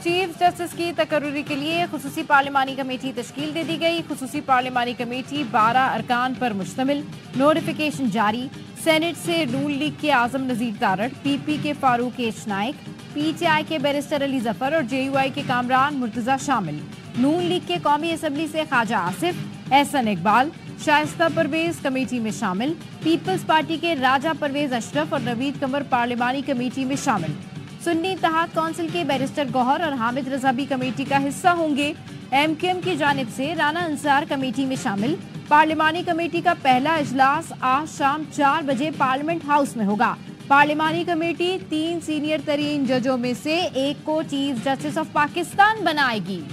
Chief justice की तकर्रुरी के लिए खुसूसी पार्लिमानी कमेटी तश्कील दे दी गई। खुसूसी पार्लिमानी कमेटी 12 अरकान पर मुश्तमिल। नोटिफिकेशन जारी। सेनेट से नून लीग के आजम नजीर तारड़, पीपी के फारूक एच नाइक, पीटीआई के बैरिस्टर अली जफर और जेयूआई के कामरान मुर्तजा शामिल। नून लीग के कौमी असम्बली से ख्वाजा आसिफ, एहसन इकबाल, शाइस्ता परवेज कमेटी में शामिल। पीपल्स पार्टी के राजा परवेज अशरफ और नवीद कमर पार्लिमानी कमेटी में शामिल। सुन्नी इत्तेहाद काउंसिल के बैरिस्टर गौहर और हामिद रजा भी कमेटी का हिस्सा होंगे। एमक्यूएम की जानिब से राना अंसार कमेटी में शामिल। पार्लिमानी कमेटी का पहला इजलास आज शाम 4 बजे पार्लियामेंट हाउस में होगा। पार्लिमानी कमेटी 3 सीनियर तरीन जजों में से एक को चीफ जस्टिस ऑफ पाकिस्तान बनाएगी।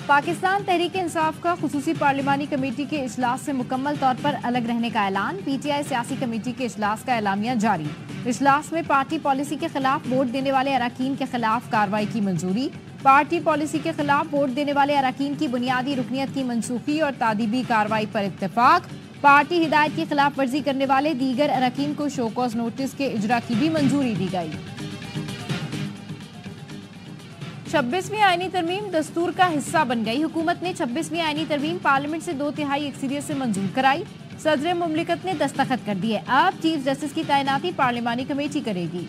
पाकिस्तान तहरीक इंसाफ का खुसूसी पार्लिमानी कमेटी के इजलास से मुकम्मल तौर पर अलग रहने का ऐलान। पीटीआई सियासी कमेटी के इजलास का एलामिया जारी। इजलास में पार्टी पॉलिसी के खिलाफ वोट देने वाले अरकान के खिलाफ कार्रवाई की मंजूरी। पार्टी पॉलिसी के खिलाफ वोट देने वाले अरकान की बुनियादी रुकनियत की मनसूखी और तादीबी कार्रवाई पर इत्तेफाक। पार्टी हिदायत की खिलाफ वर्जी करने वाले दीगर अरकान को शोकॉज नोटिस के इजरा की भी मंजूरी दी गई। 26वीं आईनी तरमीम दस्तूर का हिस्सा बन गई। हुकूमत ने 26वीं आईनी तरमीम पार्लियामेंट से 2/3 अक्सरियत से मंजूर कराई। सदर मुमलिकत ने दस्तखत कर दिए। अब चीफ जस्टिस की तैनाती पार्लिमानी कमेटी करेगी।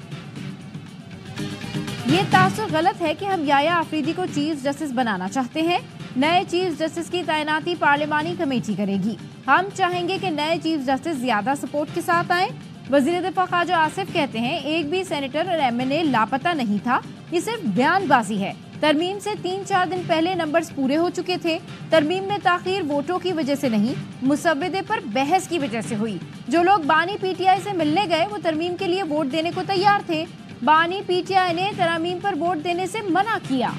ये तासुर गलत है कि हम याया आफरीदी को चीफ जस्टिस बनाना चाहते हैं। नए चीफ जस्टिस की तैनाती पार्लिमानी कमेटी करेगी। हम चाहेंगे कि नए चीफ जस्टिस ज्यादा सपोर्ट के साथ आए। वजीर दिफा ख्वाजा आसिफ कहते हैं, एक भी सेनेटर और एमएनए लापता नहीं था, ये सिर्फ बयानबाजी है। तरमीम से 3-4 दिन पहले नंबर्स पूरे हो चुके थे। तरमीम में ताखीर वोटों की वजह से नहीं, मुसव्विदे पर बहस की वजह से हुई। जो लोग बानी पीटीआई से मिलने गए वो तरमीम के लिए वोट देने को तैयार थे। बानी पीटीआई ने तरमीम पर वोट देने से मना किया।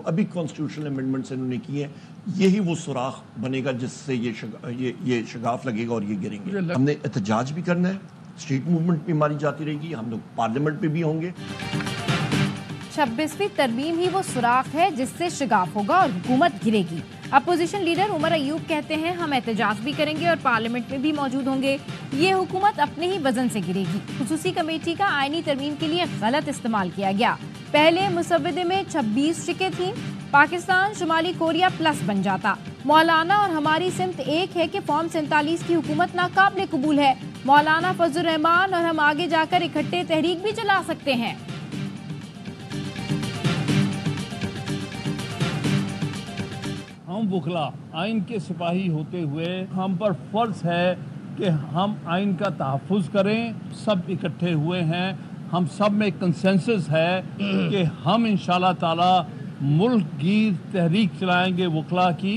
अभी कॉन्स्टिट्यूशनल अमेंडमेंट्स इन्होंने की है, यही वो सुराख बनेगा जिससे ये शगाफ लगेगा और ये गिरेंगे। हमने एहतजाज भी करना है, स्ट्रीट मूवमेंट भी हमारी जाती रहेगी, हम लोग पार्लियामेंट पे भी होंगे। 26वीं तरमीम ही वो सुराख है जिससे शगाफ होगा और हुकूमत गिरेगी। अपोजिशन लीडर उमर अयूब कहते हैं, हम एहतजाज भी करेंगे और पार्लियामेंट में भी मौजूद होंगे। ये हुकूमत अपने ही वजन से गिरेगी। खुसूसी कमेटी का आईनी तरमीम के लिए गलत इस्तेमाल किया गया। पहले मुसव्विदे में 26 शिकें थीं। पाकिस्तान शुमाली कोरिया प्लस बन जाता। मौलाना और हमारी सिमत एक है कि फॉर्म 47 की हुकूमत नाकाबिले कबूल है। मौलाना फजल रहमान और हम आगे जाकर इकट्ठे तहरीक भी चला सकते हैं। हम वुकला आइन के सिपाही होते हुए हम पर फर्ज है कि हम आइन का तहफ़्फ़ुज़ करें। सब इकट्ठे हुए हैं, हम सब में कंसेंसस है कि हम इंशाल्लाह ताला मुल्क गिर तहरीक चलाएंगे वुकला की।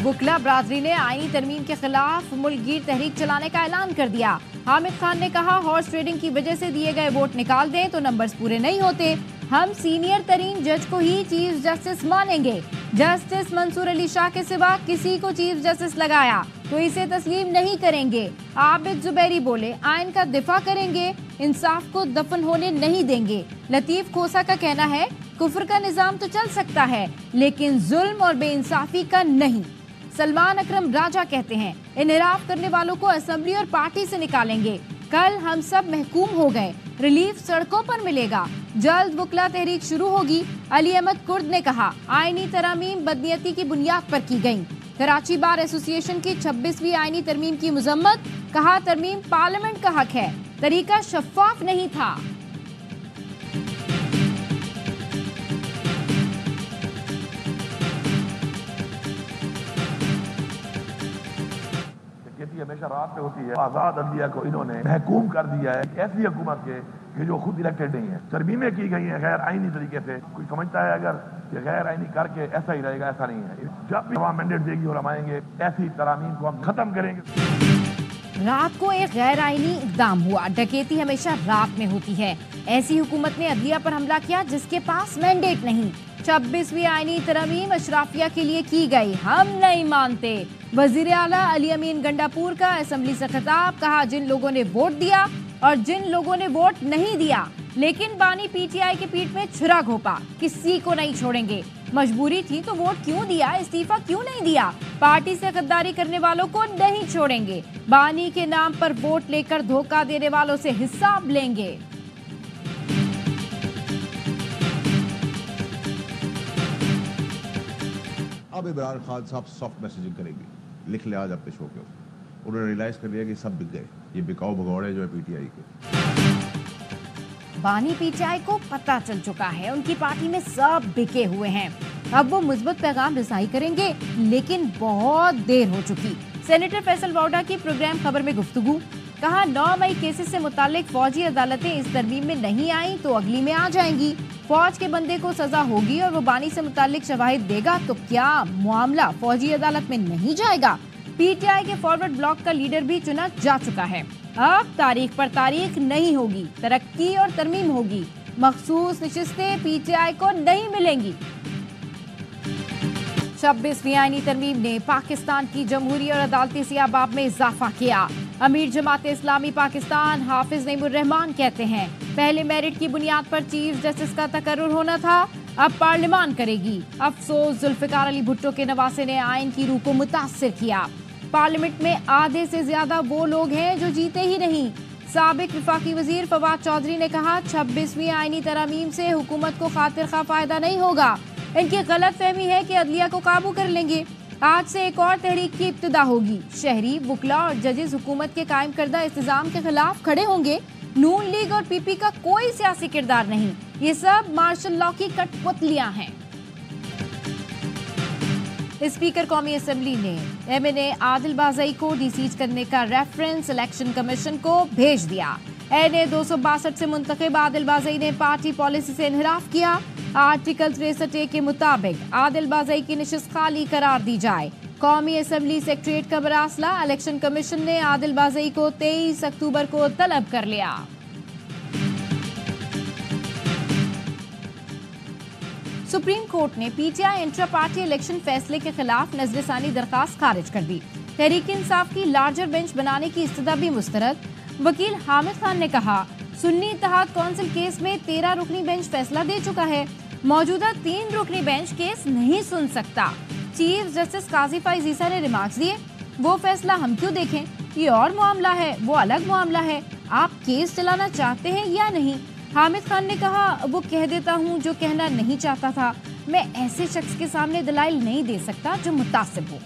वुकला बरादरी ने आईनी तरमीम के खिलाफ मुल्क गिर तहरीक चलाने का ऐलान कर दिया। हामिद खान ने कहा, हॉर्स ट्रेडिंग की वजह से दिए गए वोट निकाल दें तो नंबर्स पूरे नहीं होते। हम सीनियर तरीन जज को ही चीफ जस्टिस मानेंगे। जस्टिस मंसूर अली शाह के सिवा किसी को चीफ जस्टिस लगाया तो इसे तस्लीम नहीं करेंगे। आबिद जुबैरी बोले, आइन का दिफा करेंगे, इंसाफ को दफन होने नहीं देंगे। लतीफ खोसा का कहना है, कुफ्र का निजाम तो चल सकता है लेकिन जुल्म और बेइंसाफी का नहीं। सलमान अकरम राजा कहते हैं, इनहराफ करने वालों को असेंबली और पार्टी से निकालेंगे। कल हम सब महकूम हो गए, रिलीफ सड़कों पर मिलेगा। जल्द वुकला तहरीक शुरू होगी। अली अहमद कुर्द ने कहा, आईनी तरमीम बदनीयती की बुनियाद पर की गई। कराची बार एसोसिएशन की 26वीं आईनी तरमीम की मजम्मत। कहा, तरमीम पार्लियामेंट का हक है, तरीका शफाफ नहीं था। हमेशा रात में होती है। आजाद अदलिया को इन्होंने महकूम कर दिया है ऐसी हुकूमत के कि जो खुद इलेक्टेड नहीं है। तरमीमें की गई है गैर आईनी तरीके से। कोई समझता है अगर ये गैर आईनी करके ऐसा ही रहेगा, ऐसा नहीं है। जब भी वहाँ मैंडेट देगी और हम आएंगे, ऐसी तरामीम को हम खत्म करेंगे। रात को एक गैर आईनी इकदाम हुआ। डकैती हमेशा रात में होती है। ऐसी हुकूमत ने अदलिया पर हमला किया जिसके पास मैंडेट नहीं। 26वीं आईनी तरमीम अशराफिया के लिए की गई, हम नहीं मानते। वजीर आला अली अमीन गंडापुर का असेंबली से खिताब, कहा जिन लोगों ने वोट दिया और जिन लोगों ने वोट नहीं दिया, लेकिन बानी पीटीआई के पीठ में छुरा घोंपा, किसी को नहीं छोड़ेंगे। मजबूरी थी तो वोट क्यों दिया, इस्तीफा क्यों नहीं दिया? पार्टी से गद्दारी करने वालों को नहीं छोड़ेंगे। बानी के नाम पर वोट लेकर धोखा देने वालों से हिसाब लेंगे। अब इमरान खान साहब सॉफ्ट मैसेजिंग करेंगे, लिख ले आज अपने शो के ऊपर। उन्होंने रियलाइज कर लिया कि सब बिक गए, ये बिकाऊ भगौड़े जो है पीटीआई के। बानी पीटीआई को पता चल चुका है उनकी पार्टी में सब बिके हुए हैं। अब वो मुस्बत पैगाम रिसाई करेंगे, लेकिन बहुत देर हो चुकी। सेनेटर फैसल वाउडा की प्रोग्राम खबर में गुफ्तगू, कहा 9 मई केसेस से मुतालिक फौजी अदालतें इस तरमीम में नहीं आई तो अगली में आ जाएंगी। फौज के बंदे को सजा होगी और वो बानी से मुतालिक शवाहिद देगा तो क्या मामला फौजी अदालत में नहीं जाएगा? पीटीआई के फॉरवर्ड ब्लॉक का लीडर भी चुना जा चुका है। अब तारीख पर तारीख नहीं होगी, तरक्की और तरमीम होगी। मखसूस नशिस्तें पीटीआई को नहीं मिलेंगी। 26वीं आईनी तरमीम ने पाकिस्तान की जमहूरी और अदालती सियाबाब में इजाफा किया। अमीर जमात इस्लामी पाकिस्तान हाफिज नईमुर रहमान कहते हैं, पहले मेरिट की बुनियाद पर चीफ जस्टिस का तकर्रुर होना था, अब पार्लियामान करेगी। अफसोस जुल्फिकार अली भुट्टो के नवासे ने आइन की रूह को मुतासिर किया। पार्लियामेंट में आधे से ज्यादा वो लोग हैं जो जीते ही नहीं। साबिक वफाकी वजीर फवाद चौधरी ने कहा 26वीं आईनी तरमीम से हुकूमत को खातिर खा फायदा नहीं होगा। इनकी गलत फहमी है कि अदलिया को काबू कर लेंगे। आज से एक और तहरीक की इब्तिदा होगी। शहरी, वुकला और जजेस हुकूमत के कायम करदा इंतजाम के खिलाफ खड़े होंगे। नून लीग और पीपी का कोई सियासी किरदार नहीं, ये सब मार्शल लॉ की कठपुतलियां हैं। स्पीकर कौमी असेंबली ने एमएनए आदिल बाज़ई को डिसीज करने का रेफरेंस इलेक्शन कमीशन को भेज दिया। एनए 262 से मुंतखब आदिल बाज़ई ने पार्टी पॉलिसी से इनहराफ किया। आर्टिकल 63A के मुताबिक आदिल बाज़ई की निशिस्त खाली करार दी जाए। कौमी असेंबली सेक्रेटरीट का मरासला, इलेक्शन कमीशन ने आदिल बाज़ई को 23 अक्टूबर को तलब कर लिया। सुप्रीम कोर्ट ने पीटीआई इंट्रा पार्टी इलेक्शन फैसले के खिलाफ नजरसानी दरखास्त खारिज कर दी। तहरीक इंसाफ की लार्जर बेंच बनाने की इस्तदा भी मुस्तरद। वकील हामिद खान ने कहा, सुन्नी इत्तेहाद कौंसिल केस में 13 रुकनी बेंच फैसला दे चुका है। मौजूदा 3 रुकनी बेंच केस नहीं सुन सकता। चीफ जस्टिस काजी फैज ईसा ने रिमार्क्स दिए, वो फैसला हम क्यों देखें, ये और मामला है, वो अलग मामला है। आप केस चलाना चाहते हैं या नहीं? हामिद खान ने कहा, वो कह देता हूँ जो कहना नहीं चाहता था। मैं ऐसे शख्स के सामने दलाइल नहीं दे सकता जो मुतासिब हो।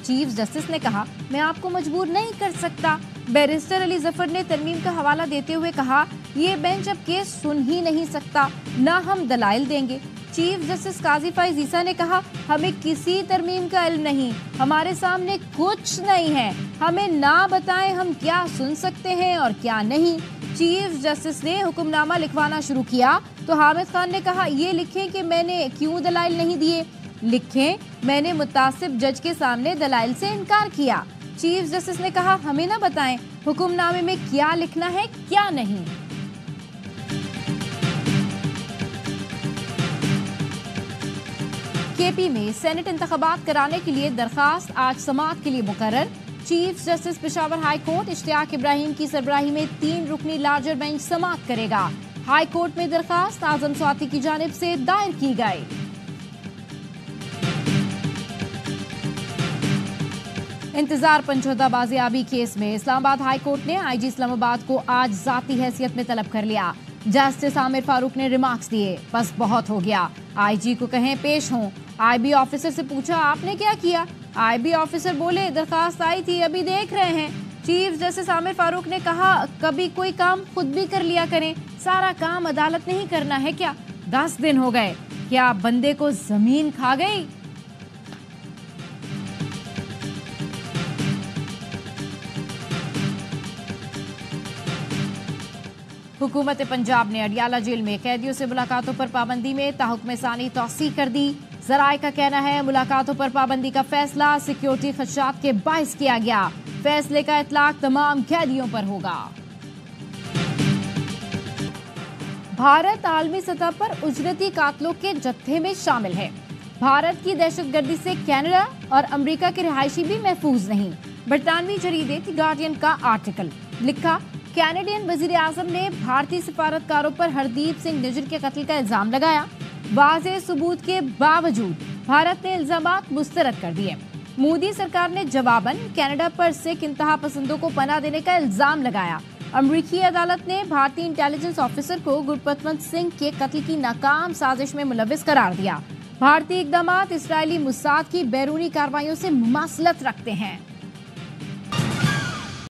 चीफ जस्टिस ने कहा, मैं आपको मजबूर नहीं कर सकता। बैरिस्टर अली जफर ने तरमीम का हवाला देते हुए कहा, ये बेंच अब केस सुन ही नहीं सकता, ना हम दलाइल देंगे। चीफ जस्टिस काजी फैज ईसा ने कहा, हमें किसी तरमीम का इल्म नहीं, हमारे सामने कुछ नहीं है, हमें ना बताएं हम क्या सुन सकते हैं और क्या नहीं। चीफ जस्टिस ने हुक्मनामा लिखवाना शुरू किया तो हामिद खान ने कहा, ये लिखें कि मैंने क्यों दलाइल नहीं दिए, लिखें मैंने मुतासिब जज के सामने दलाइल से इनकार किया। चीफ जस्टिस ने कहा, हमें ना बताएं हुक्मनामे में क्या लिखना है क्या नहीं। केपी में सेनेट इंतखाबात कराने के लिए दरखास्त आज समाअत के लिए मुकर्रर। Chief justice Peshawar high court Ishtiaq Ibrahim की सरबराही में 3 रुकनी लार्जर बेंच समाअत करेगा। हाई कोर्ट में दरखास्त आजम स्वाति की जानिब से दायर की गई। इंतजार पंचोदा बाजियाबी केस में इस्लामाबाद हाई कोर्ट ने आईजी इस्लामाबाद को आज जाती हैसियत में तलब कर लिया। जस्टिस आमिर फारूक ने रिमार्क्स दिए, बस बहुत हो गया, आईजी को कहें पेश हों। आईबी ऑफिसर से पूछा, आपने क्या किया? आईबी ऑफिसर बोले, दरखास्त आई थी, अभी देख रहे हैं। चीफ जस्टिस आमिर फारूक ने कहा, कभी कोई काम खुद भी कर लिया करें, सारा काम अदालत ने ही करना है क्या? 10 दिन हो गए, क्या बंदे को जमीन खा गई? हुकूमत पंजाब ने अडियाला जेल में कैदियों से मुलाकातों पर पाबंदी में ताहुक्म सानी तौसीह कर दी। जराए का कहना है, मुलाकातों पर पाबंदी का फैसला सिक्योरिटी खदशात के बाइस किया गया। फैसले का इतलाक तमाम कैदियों पर होगा। भारत आलमी सतह पर उजरती कातलों के जत्थे में शामिल है। भारत की दहशतगर्दी से कनाडा और अमेरिका के रिहायशी भी महफूज नहीं। बरतानवी जरीदे द गार्डियन का आर्टिकल लिखा, कैनेडियन वजीर आजम ने भारतीय सफारतकारों पर हरदीप सिंह निज्जर के कत्ल का इल्जाम लगाया। वाज़ेह सबूत के बावजूद भारत ने इल्जामात मुस्तरद कर दिए। मोदी सरकार ने जवाबन कनाडा पर सिख इंतहा पसंदों को पनाह देने का इल्जाम लगाया। अमरीकी अदालत ने भारतीय इंटेलिजेंस ऑफिसर को गुरपतवंत सिंह के कत्ल की नाकाम साजिश में मुलविस करार दिया। भारतीय इकदामात इस्राएली मुसाद की बैरूनी कार्रवाइयों से मुमासलत रखते हैं।